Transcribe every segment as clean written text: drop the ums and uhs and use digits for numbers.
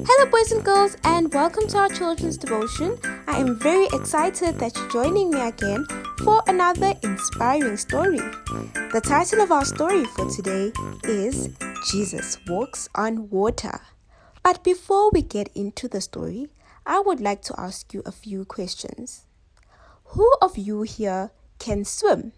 Hello, boys and girls, and welcome to our children's devotion. I am very excited that you're joining me again for another inspiring story. The title of our story for today is Jesus Walks on Water. But before we get into the story, I would like to ask you a few questions. Who of you here can swim?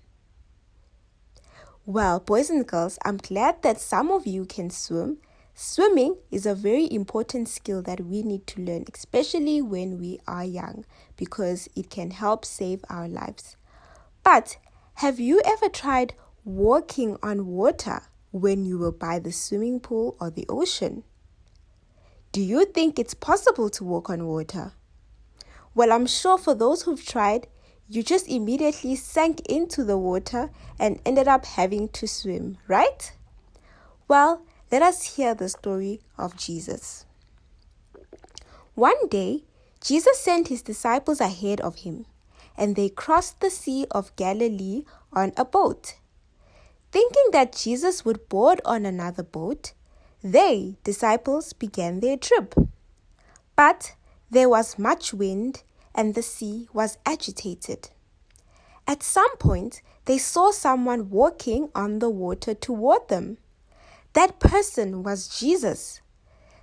Well, boys and girls, I'm glad that some of you can swim. Swimming is a very important skill that we need to learn, especially when we are young, because it can help save our lives. But have you ever tried walking on water when you were by the swimming pool or the ocean? Do you think it's possible to walk on water? Well, I'm sure for those who've tried, you just immediately sank into the water and ended up having to swim, right? Well, let us hear the story of Jesus. One day, Jesus sent his disciples ahead of him, and they crossed the Sea of Galilee on a boat. Thinking that Jesus would board on another boat, they, disciples, began their trip. But there was much wind, and the sea was agitated. At some point, they saw someone walking on the water toward them. That person was Jesus.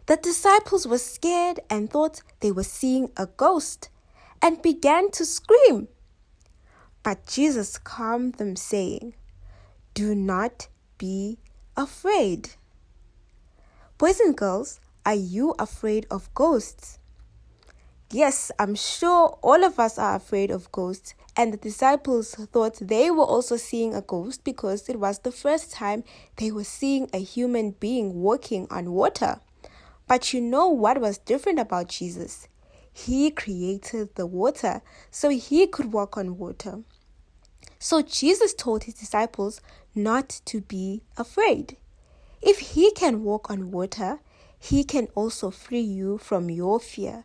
The disciples were scared and thought they were seeing a ghost and began to scream. But Jesus calmed them, saying, "Do not be afraid." Boys and girls, are you afraid of ghosts? Yes, I'm sure all of us are afraid of ghosts, and the disciples thought they were also seeing a ghost because it was the first time they were seeing a human being walking on water. But you know what was different about Jesus? He created the water, so he could walk on water. So Jesus told his disciples not to be afraid. If he can walk on water, he can also free you from your fear.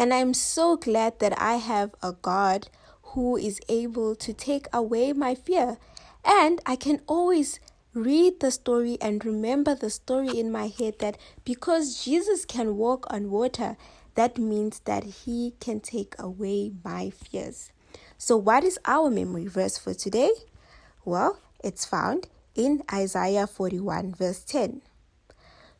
And I'm so glad that I have a God who is able to take away my fear. And I can always read the story and remember the story in my head that because Jesus can walk on water, that means that he can take away my fears. So what is our memory verse for today? Well, it's found in Isaiah 41 verse 10.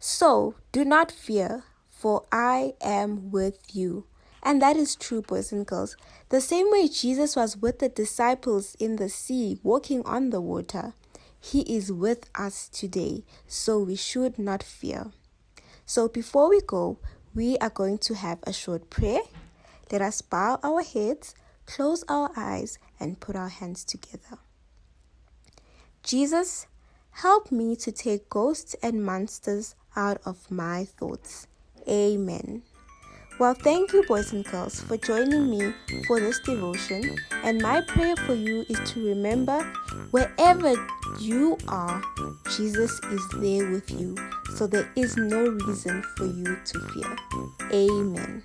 So do not fear, for I am with you. And that is true, boys and girls. The same way Jesus was with the disciples in the sea, walking on the water, he is with us today, so we should not fear. So before we go, we are going to have a short prayer. Let us bow our heads, close our eyes, and put our hands together. Jesus, help me to take ghosts and monsters out of my thoughts. Amen. Well, thank you, boys and girls, for joining me for this devotion. And my prayer for you is to remember, wherever you are, Jesus is there with you. So there is no reason for you to fear. Amen.